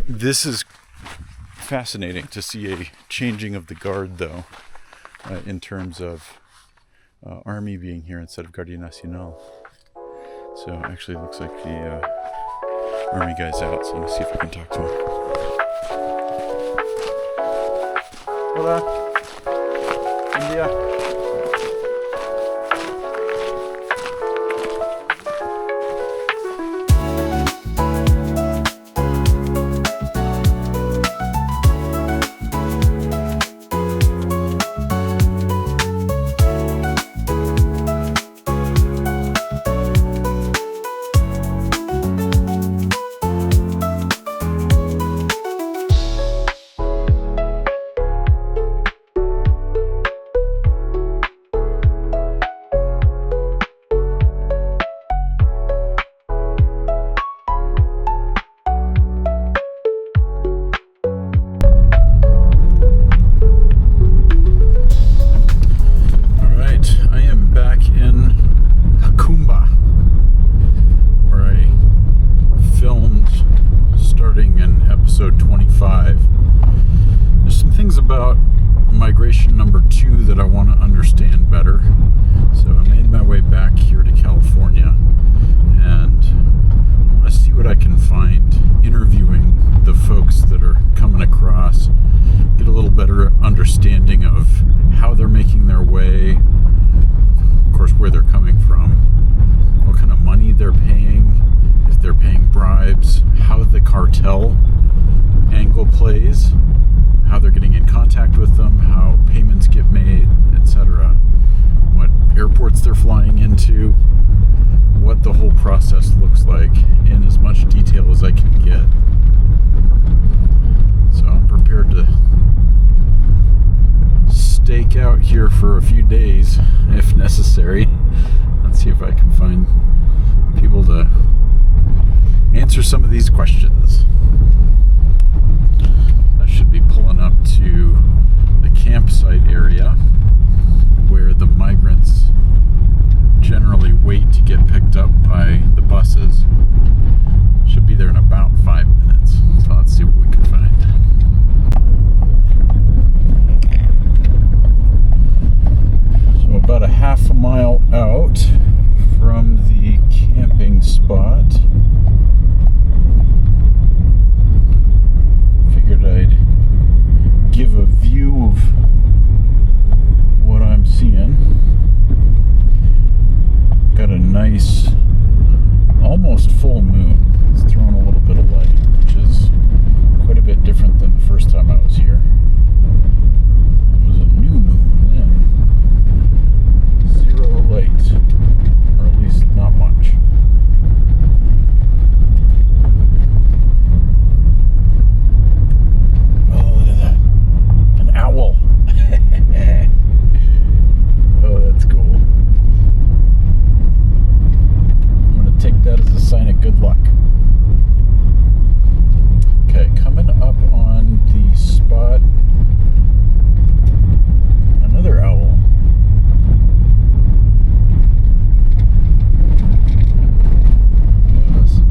This is fascinating to see a changing of the guard, though, in terms of Army being here instead of Guardia Nacionale. So actually it looks like the Army guy's out, so let me see if I can talk to him. Hola. Buen día. Episode 25. There's some things about migration number 2 that I want to understand better. So I made my way back here to California, and I want to see what I can find interviewing the folks that are coming across, get a little better understanding of how they're making their way, of course where they're coming from, what kind of money they're paying, if they're paying bribes, how the cartel angle plays, how they're getting in contact with them, how payments get made, etc. What airports they're flying into, what the whole process looks like in as much detail as I can get. So I'm prepared to stake out here for a few days if necessary. Let's see if I can find people to answer some of these questions. Should be pulling up to the campsite area where the migrants generally wait to get picked up by the buses. Should be there in about 5 minutes. So let's see what we can find. So about a half a mile out from the camping spot. I'd give a view of what I'm seeing. Got a nice, almost full moon. It's throwing a little bit of light, which is quite a bit different than the first time I was here. It was a new moon then. Zero light, or at least not much. Oh, that's cool. I'm going to take that as a sign of good luck. Okay, coming up on the spot. Another owl. Yes.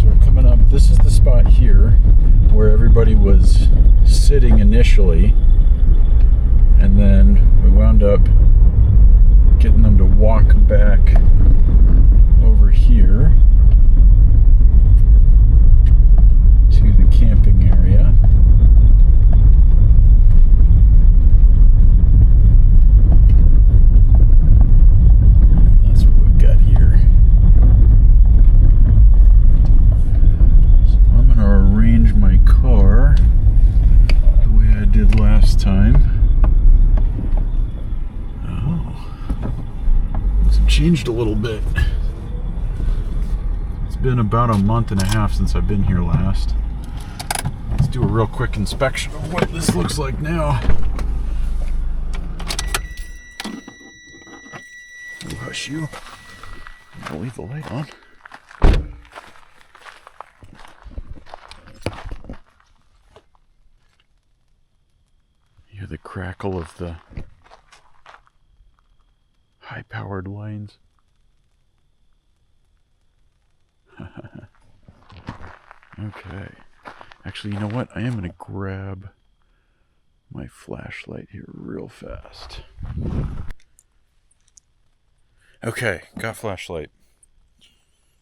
So we're coming up. This is the spot here where everybody was sitting initially, and then we wound up getting them to walk back over here to the camping area. And that's what we've got here. So I'm going to arrange my car the way I did last time. Oh, it's changed a little bit. It's been about a month and a half since I've been here last. Let's do a real quick inspection of what this looks like now. Oh, hush you. I'll leave the light on. Hear the crackle of the high-powered lines. Okay. Actually, you know what? I am going to grab my flashlight here real fast. Okay, got flashlight.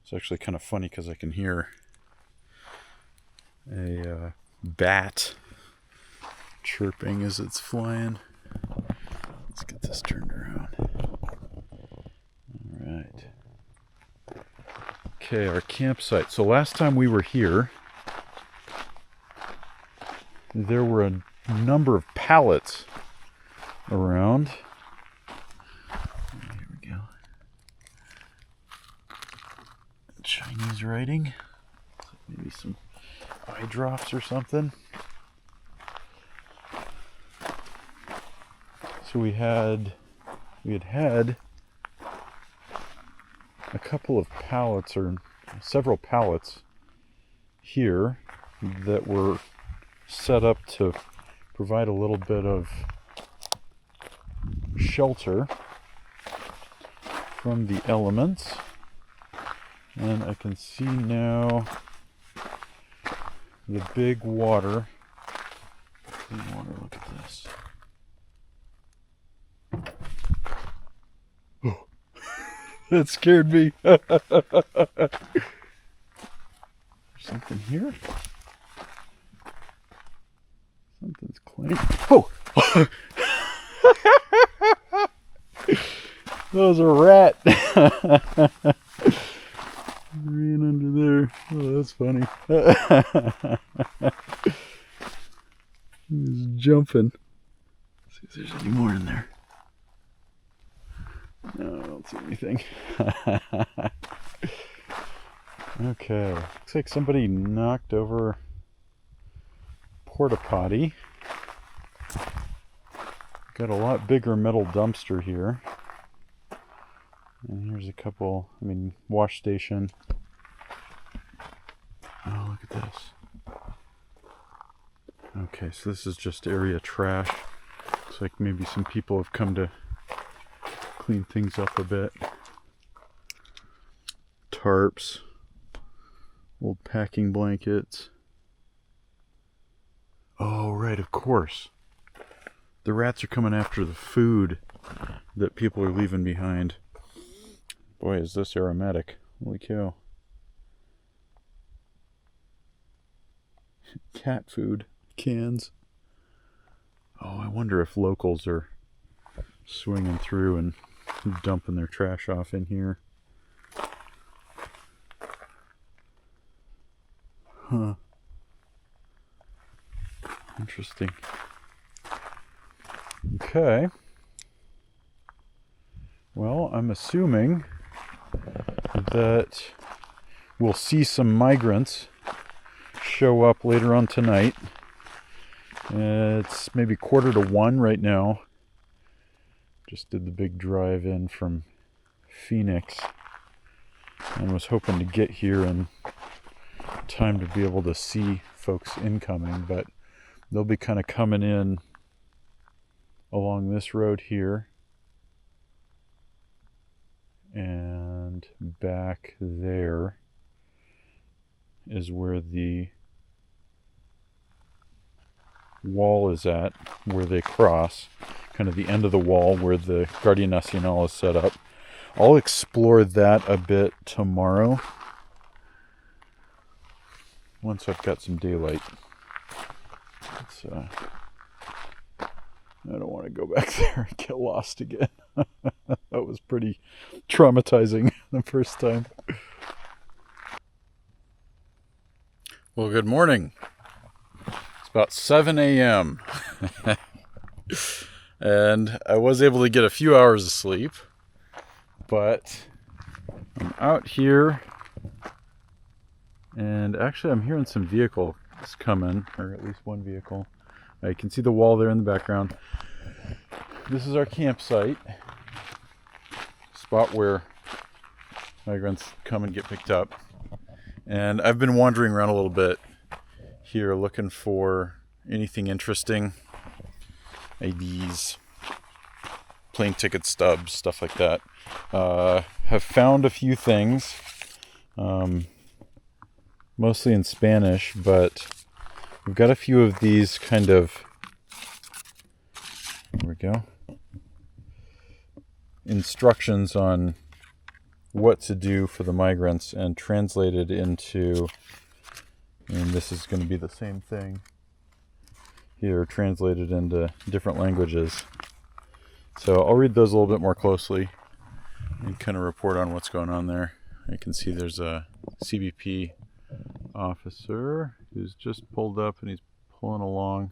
It's actually kind of funny because I can hear a bat chirping as it's flying. Let's get this turned around. All right. Okay, our campsite. So last time we were here, there were a number of pallets around. Here we go. Chinese writing. Maybe some eye drops or something. So we had a couple of pallets, or several pallets here that were set up to provide a little bit of shelter from the elements. And I can see now the big water. Look at this. Oh, that scared me. Something here? Something's clanking. Oh! That was a rat. Ran under there. Oh, that's funny. He's jumping. Let's see if there's any more in there. No, I don't see anything. Okay. Looks like somebody knocked over porta potty. Got a lot bigger metal dumpster here. And here's a couple, wash station. Oh, look at this. Okay, so this is just area trash. Looks like maybe some people have come to clean things up a bit. Tarps. Old packing blankets. Oh, right, of course. The rats are coming after the food that people are leaving behind. Boy, is this aromatic. Holy cow. Cat food. Cans. Oh, I wonder if locals are swinging through and dumping their trash off in here. Huh. Interesting. Okay. Well, I'm assuming that we'll see some migrants show up later on tonight. It's maybe 1:45 right now. Just did the big drive in from Phoenix and was hoping to get here in time to be able to see folks incoming, but they'll be kind of coming in along this road here and back there is where the wall is at, where they cross, kind of the end of the wall where the Guardia Nacionale is set up. I'll explore that a bit tomorrow once I've got some daylight. I don't want to go back there and get lost again. That was pretty traumatizing the first time. Well, good morning. It's about 7 a.m. and I was able to get a few hours of sleep, but I'm out here and actually I'm hearing some vehicles coming, or at least one vehicle. I can see the wall there in the background. This is our campsite, spot where migrants come and get picked up. And I've been wandering around a little bit here looking for anything interesting. IDs, plane ticket stubs, stuff like that. Have found a few things. mostly in Spanish, but we've got a few of these kind of, there we go, instructions on what to do for the migrants, and translated into, and this is going to be the same thing here, translated into different languages. So I'll read those a little bit more closely and kind of report on what's going on there. I can see there's a CBP officer who's just pulled up and he's pulling along,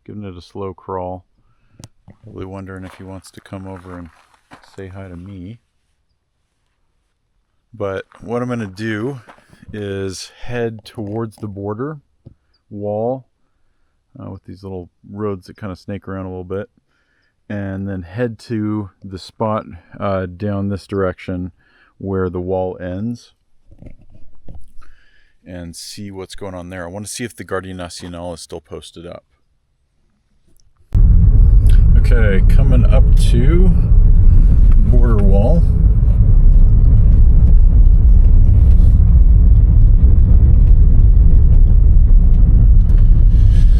giving it a slow crawl, probably wondering if he wants to come over and say hi to me. But what I'm going to do is head towards the border wall with these little roads that kind of snake around a little bit, and then head to the spot down this direction where the wall ends and see what's going on there. I want to see if the Guardia Nacionale is still posted up. Okay, coming up to border wall.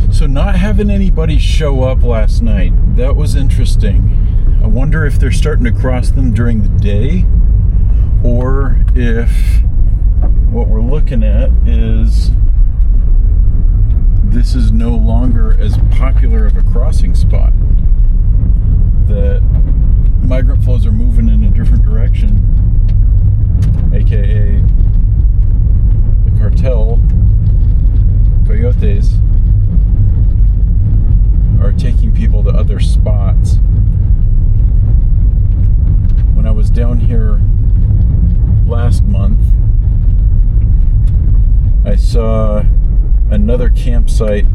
So not having anybody show up last night, that was interesting. I wonder if they're starting to cross them during the day, or if what we're looking at is this is no longer as popular of a crossing spot, that migrant flows are moving in a different direction, aka the cartel, coyotes, are taking people to other spots. When I was down here last month, I saw another campsite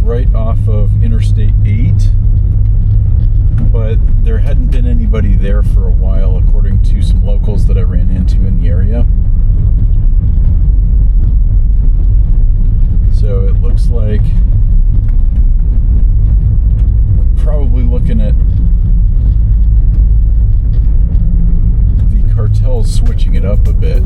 right off of Interstate 8, but there hadn't been anybody there for a while, according to some locals that I ran into in the area. So it looks like probably looking at the cartels switching it up a bit.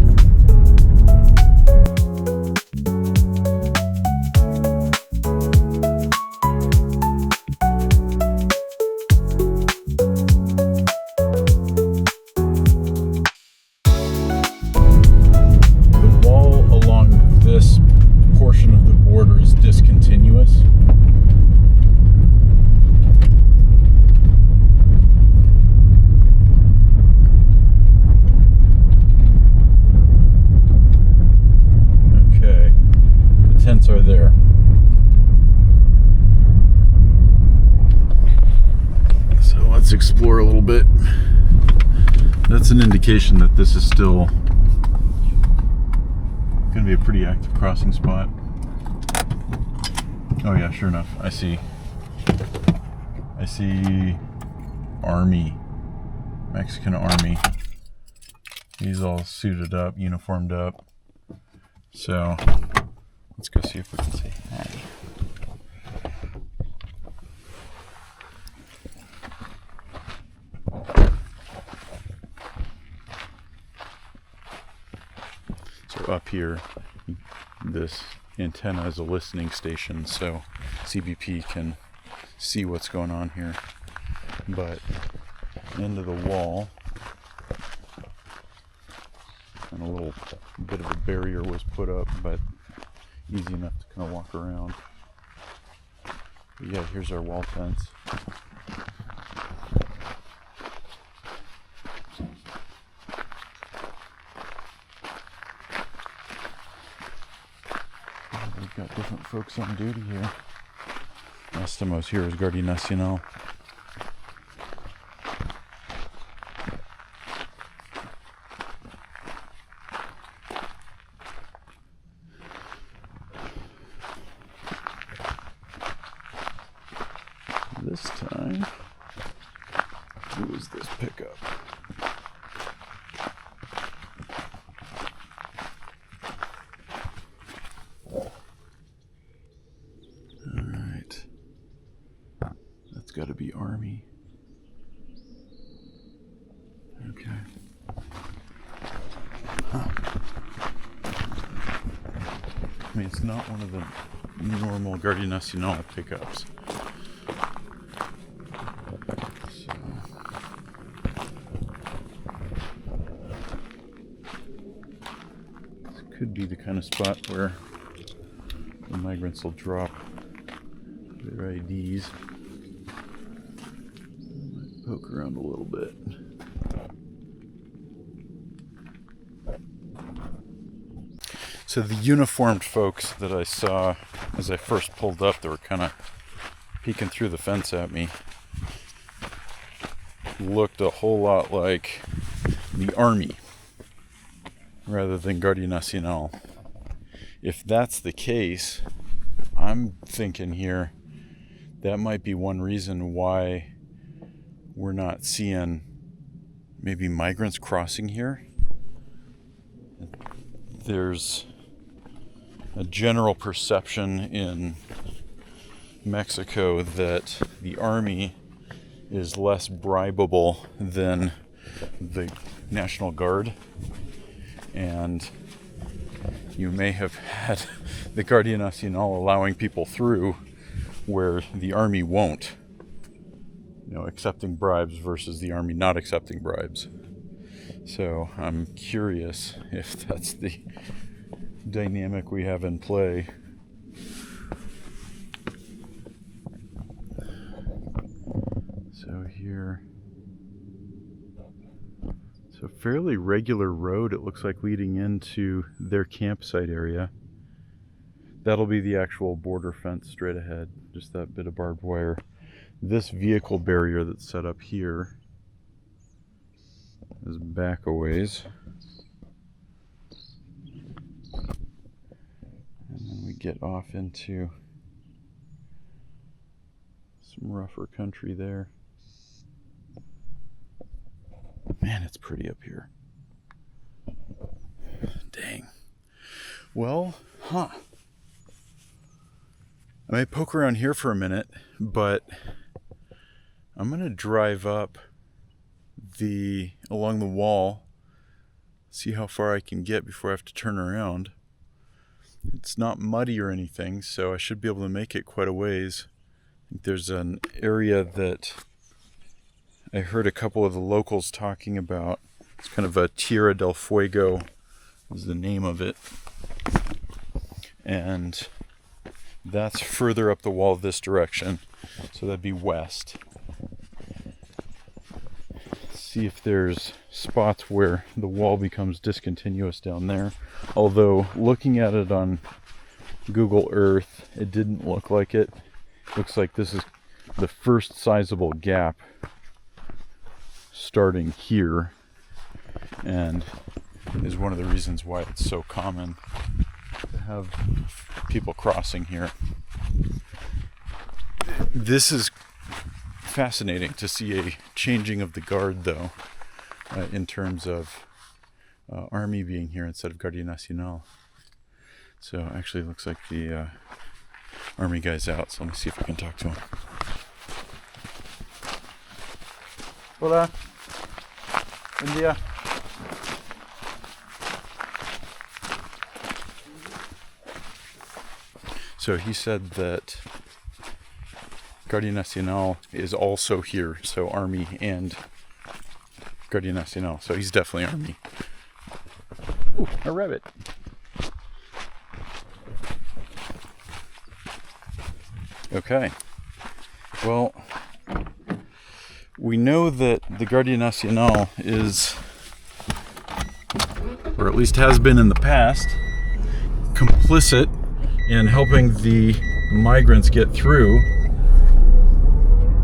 The wall along this portion of the border is discontinuous. Are there. So let's explore a little bit. That's an indication that this is still going to be a pretty active crossing spot. Oh yeah, sure enough. I see Army, Mexican Army. He's all suited up, uniformed up. So let's go see if we can say hi. So up here, this antenna is a listening station, so CBP can see what's going on here. But into the wall, and a little bit of a barrier was put up, but easy enough to kind of walk around. But yeah, here's our wall fence. We've got different folks on duty here. Last time I was here was Guardia Nacionale. This time, who is this pickup? Alright. That's got to be Army. Okay. Huh. I mean, it's not one of the normal Guardia Nacionale pickups. So. This could be the kind of spot where the migrants will drop their IDs. Might poke around a little bit. So the uniformed folks that I saw as I first pulled up, that were kind of peeking through the fence at me, looked a whole lot like the army rather than Guardia Nacionale. If that's the case, I'm thinking here that might be one reason why we're not seeing maybe migrants crossing here. There's a general perception in Mexico that the army is less bribable than the National Guard, and you may have had the Guardia Nacional allowing people through where the army won't, accepting bribes versus the army not accepting bribes. So I'm curious if that's the dynamic we have in play. So here, it's a fairly regular road, it looks like, leading into their campsite area. That'll be the actual border fence straight ahead, just that bit of barbed wire. This vehicle barrier that's set up here is back a ways. And then we get off into some rougher country there. Man, it's pretty up here. Dang. Well, I may poke around here for a minute, but I'm going to drive up along the wall, see how far I can get before I have to turn around. It's not muddy or anything, so I should be able to make it quite a ways. I think there's an area that I heard a couple of the locals talking about. It's kind of a Tierra del Fuego is the name of it. And that's further up the wall this direction, so that'd be west. See if there's spots where the wall becomes discontinuous down there. Although looking at it on Google Earth, it didn't look like it. Looks like this is the first sizable gap starting here, and is one of the reasons why it's so common to have people crossing here. This is fascinating to see a changing of the guard, though, in terms of army being here instead of Guardia Nacional. So actually it looks like the army guy's out, so let me see if I can talk to him. Hola. Buen día. So he said that Guardia Nacional is also here, so Army and Guardia Nacional. So he's definitely Army. Ooh, a rabbit. Okay. Well, we know that the Guardia Nacional is, or at least has been in the past, complicit in helping the migrants get through.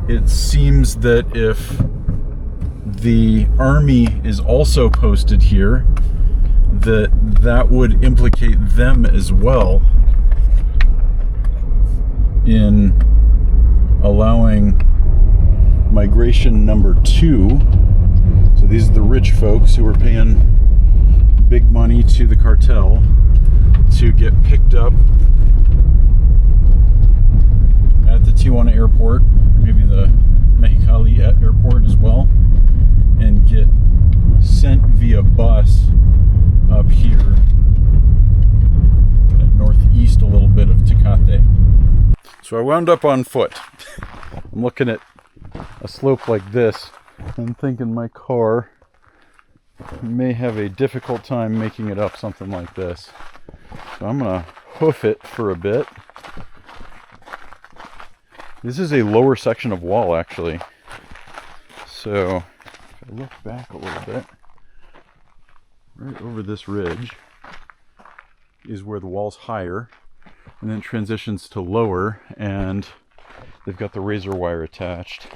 It seems that if the army is also posted here, that would implicate them as well in allowing migration number 2. So these are the rich folks who are paying big money to the cartel to get picked up at the Tijuana airport, maybe the Mexicali airport as well, and get sent via bus up here, kind of northeast So I wound up on foot. I'm looking at a slope like this and thinking my car may have a difficult time making it up something like this. So I'm gonna hoof it for a bit. This is a lower section of wall, actually. So if I look back a little bit, right over this ridge is where the wall's higher, and then transitions to lower, and they've got the razor wire attached.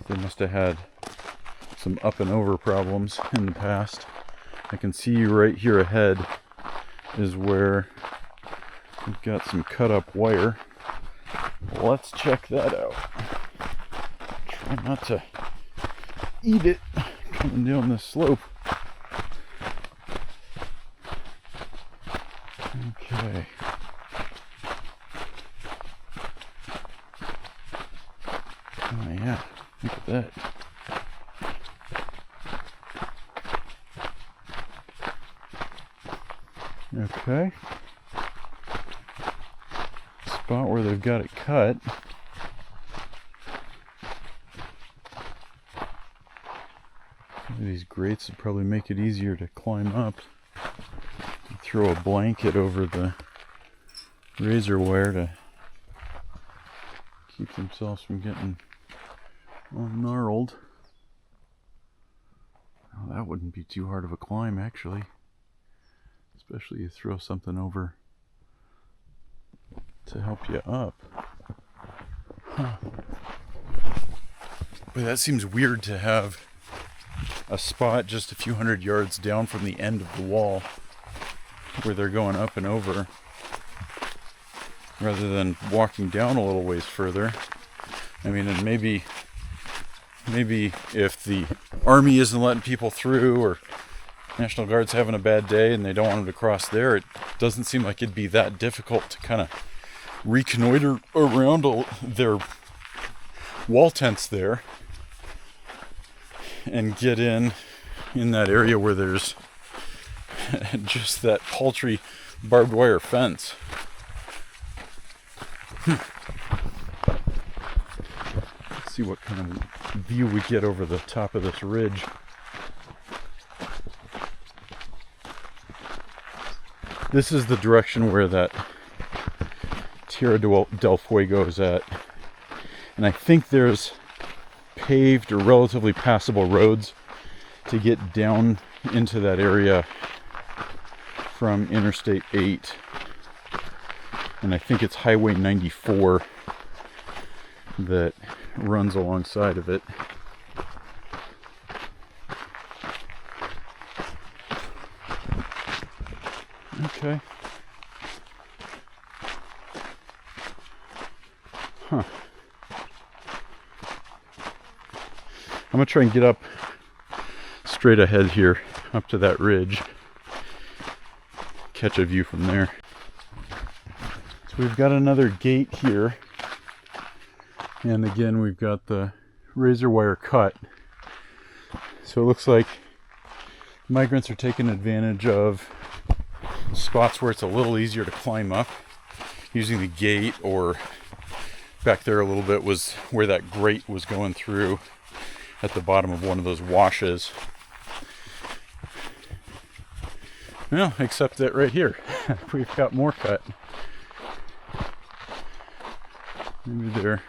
They must have had some up and over problems in the past. I can see right here ahead is where we've got some cut up wire. Let's check that out. Try not to eat it coming down this slope. Okay. Oh yeah, look at that. Okay. Spot where they've got it cut. These grates would probably make it easier to climb up. Throw a blanket over the razor wire to keep themselves from getting all gnarled. Oh, that wouldn't be too hard of a climb, actually. Especially you throw something over to help you up. Huh. But that seems weird to have a spot just a few hundred yards down from the end of the wall where they're going up and over, rather than walking down a little ways further. I mean, and maybe if the army isn't letting people through, or National Guard's having a bad day and they don't want them to cross there, it doesn't seem like it'd be that difficult to kind of reconnoiter around their wall tents there and get in that area where there's just that paltry barbed wire fence. Let's see what kind of view we get over the top of this ridge. This is the direction where that Tierra del Fuego is at. And I think there's paved or relatively passable roads to get down into that area from Interstate 8. And I think it's Highway 94 that runs alongside of it. Okay. Huh. I'm gonna try and get up straight ahead here, up to that ridge. Catch a view from there. So we've got another gate here. And again, we've got the razor wire cut. So it looks like migrants are taking advantage of spots where it's a little easier to climb up using the gate, or back there a little bit was where that grate was going through at the bottom of one of those washes. Well, except that right here we've got more cut. Maybe they're,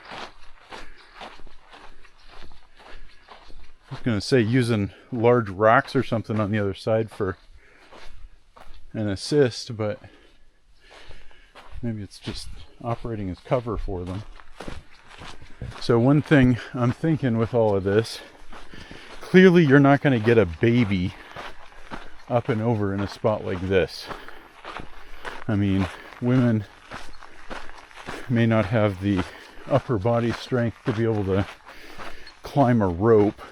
I was going to say using large rocks or something on the other side for an assist, but maybe it's just operating as cover for them. So one thing I'm thinking with all of this, clearly you're not going to get a baby up and over in a spot like this. I mean, women may not have the upper body strength to be able to climb a rope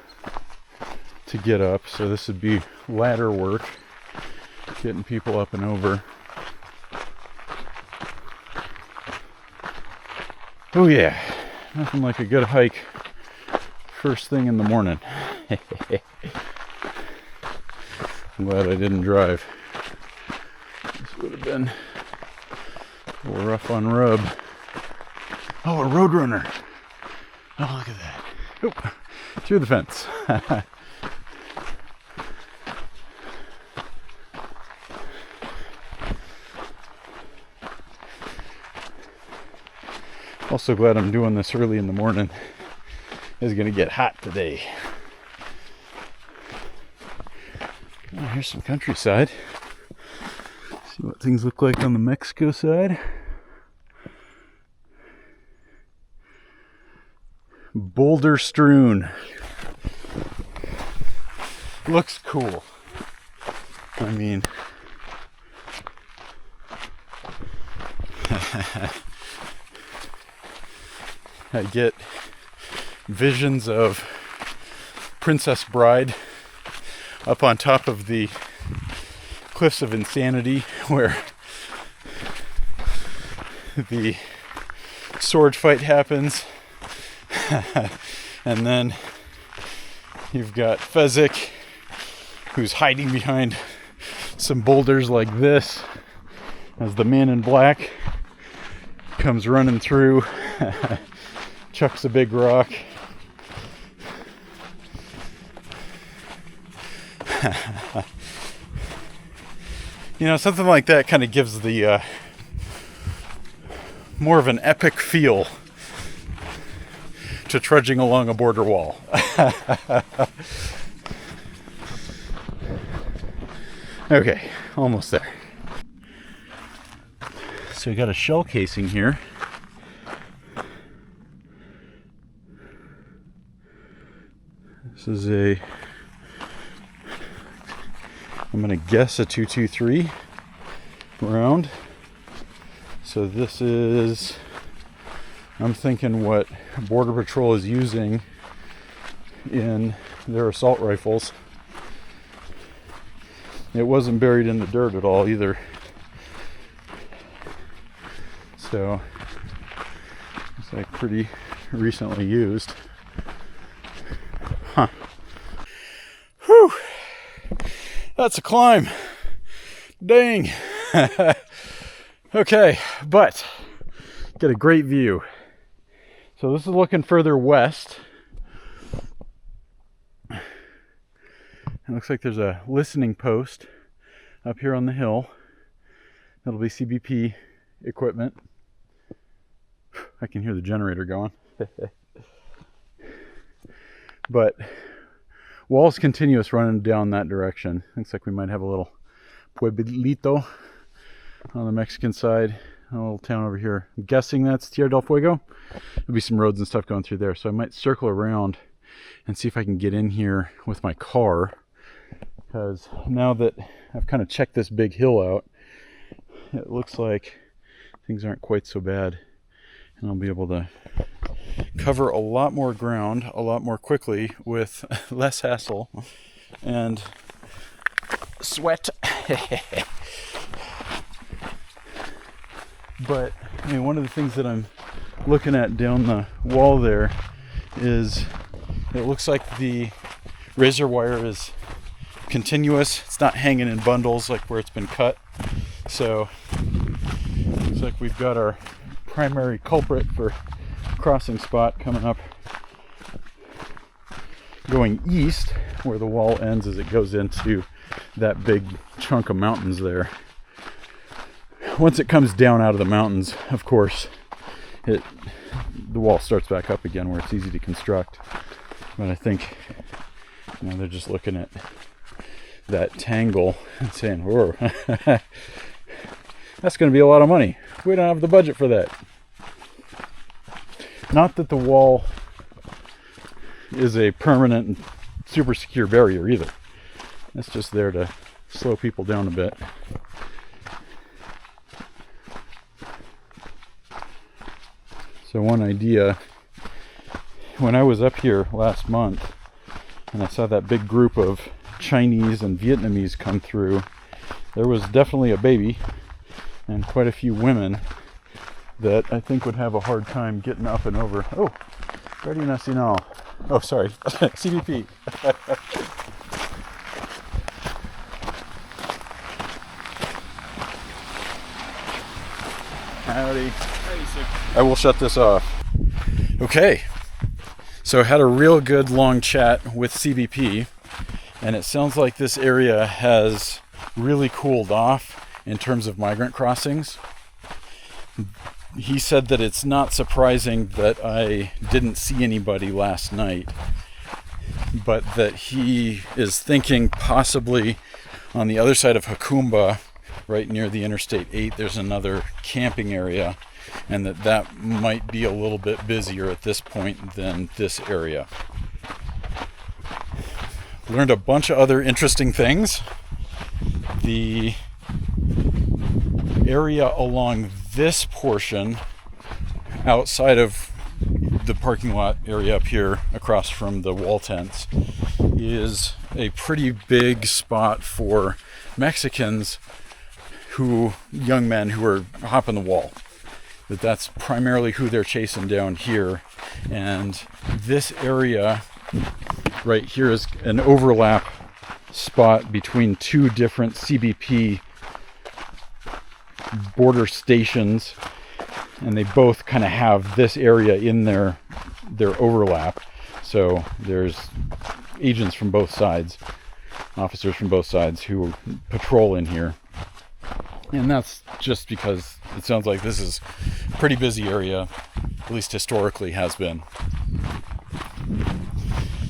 to get up, so this would be ladder work, getting people up and over. Oh yeah, nothing like a good hike first thing in the morning. I'm glad I didn't drive. This would have been A little rough on rub. Oh, a roadrunner. Oh, look at that. Oop, through the fence. Also glad I'm doing this early in the morning. It's gonna get hot today. Oh, here's some countryside. See what things look like on the Mexico side. Boulder strewn. Looks cool. I mean, I get visions of Princess Bride up on top of the Cliffs of Insanity, where the sword fight happens. And then you've got Fezzik, who's hiding behind some boulders like this, as the man in black comes running through, chucks a big rock. You know, something like that kind of gives the more of an epic feel to trudging along a border wall. Okay, almost there. So we got a shell casing here. This is I'm gonna guess a 223 round. So this is, I'm thinking what Border Patrol is using in their assault rifles. It wasn't buried in the dirt at all either. So it's like pretty recently used. Huh. Whew. That's a climb. Dang. Okay, but get a great view. So this is looking further west. It looks like there's a listening post up here on the hill. That'll be CBP equipment. I can hear the generator going. But wall's continuous running down that direction. Looks like we might have a little pueblito on the Mexican side. A little town over here. I'm guessing that's Tierra del Fuego. There'll be some roads and stuff going through there. So I might circle around and see if I can get in here with my car. Because now that I've kind of checked this big hill out, it looks like things aren't quite so bad. And I'll be able to cover a lot more ground a lot more quickly with less hassle and sweat. But I mean, one of the things that I'm looking at down the wall there is it looks like the razor wire is continuous. It's not hanging in bundles like where it's been cut. So looks like we've got our primary culprit for crossing spot coming up, going east where the wall ends as it goes into that big chunk of mountains there. Once it comes down out of the mountains, of course, the wall starts back up again where it's easy to construct. But I think, you know, they're just looking at that tangle and saying, "Whoa, that's going to be a lot of money. We don't have the budget for that." Not that the wall is a permanent and super secure barrier either. It's just there to slow people down a bit. So one idea, when I was up here last month and I saw that big group of Chinese and Vietnamese come through, there was definitely a baby and quite a few women that I think would have a hard time getting up and over. Oh, Guardia Nacionale. Oh, sorry, CBP. Howdy. I will shut this off. Okay, so I had a real good long chat with CBP, and it sounds like this area has really cooled off in terms of migrant crossings. He said that it's not surprising that I didn't see anybody last night, but that he is thinking possibly on the other side of Jacumba, right near the Interstate 8, there's another camping area, and that might be a little bit busier at this point than this area. Learned a bunch of other interesting things. The area along this portion, outside of the parking lot area up here across from the wall tents, is a pretty big spot for Mexicans young men who are hopping the wall. That's primarily who they're chasing down here. And this area right here is an overlap spot between two different CBP border stations, and they both kind of have this area in their overlap. So there's agents from both sides, officers from both sides who patrol in here. And that's just because it sounds like this is a pretty busy area, at least historically has been.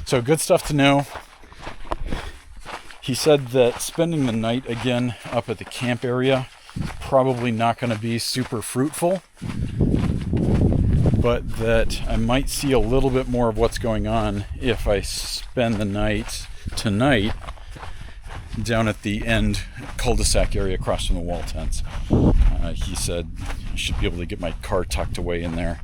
So good stuff to know. He said that spending the night again up at the camp area is probably not going to be super fruitful, but that I might see a little bit more of what's going on if I spend the night tonight down at the end cul-de-sac area across from the wall tents. He said I should be able to get my car tucked away in there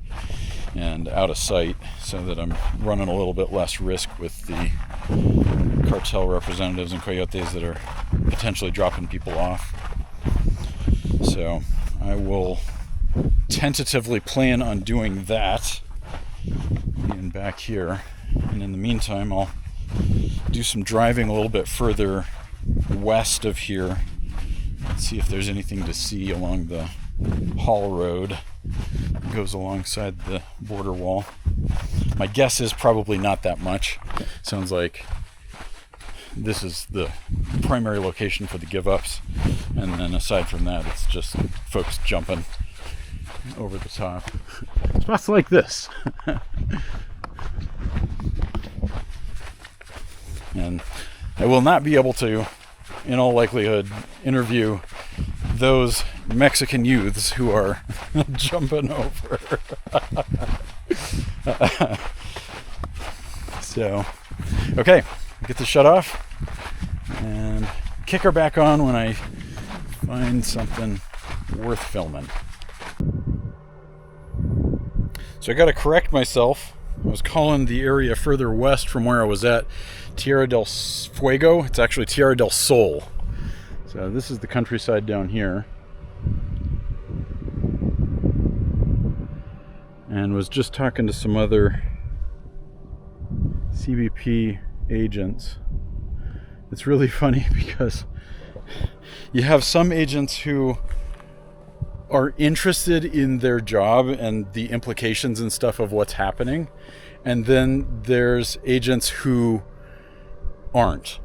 and out of sight so that I'm running a little bit less risk with the cartel representatives and coyotes that are potentially dropping people off. So I will tentatively plan on doing that and back here. And in the meantime, I'll do some driving a little bit further west of here and see if there's anything to see along the haul road that goes alongside the border wall. My guess is probably not that much. Sounds like this is the primary location for the give-ups, and then aside from that, it's just folks jumping over the top. Spots like this. And I will not be able to, in all likelihood, interview those Mexican youths who are jumping over. So, okay, get this shut off and kick her back on when I find something worth filming. So I got to correct myself. I was calling the area further west from where I was at Tierra del Fuego. It's actually Tierra del Sol. So this is the countryside down here. And was just talking to some other CBP agents. It's really funny because you have some agents who are interested in their job and the implications and stuff of what's happening, and then there's agents who aren't.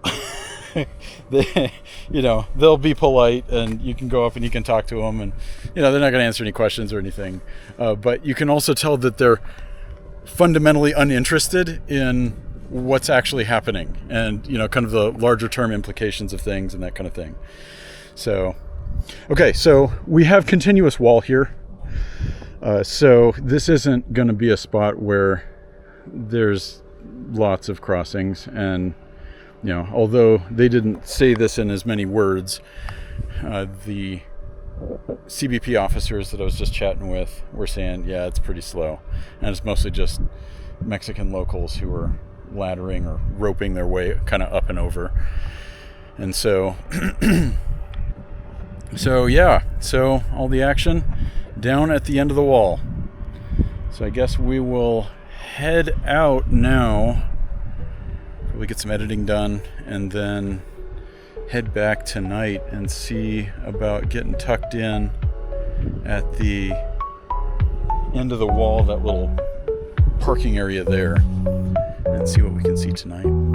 They'll be polite, and you can go up and you can talk to them, and they're not going to answer any questions or anything, but you can also tell that they're fundamentally uninterested in what's actually happening and kind of the larger term implications of things and that kind of thing. So okay, so we have continuous wall here, so this isn't going to be a spot where there's lots of crossings, and although they didn't say this in as many words, the CBP officers that I was just chatting with were saying, yeah, it's pretty slow, and it's mostly just Mexican locals who are laddering or roping their way kind of up and over. And so so all the action down at the end of the wall. So I guess we will head out now, probably get some editing done, and then head back tonight and see about getting tucked in at the end of the wall, that little parking area there, and see what we can see tonight.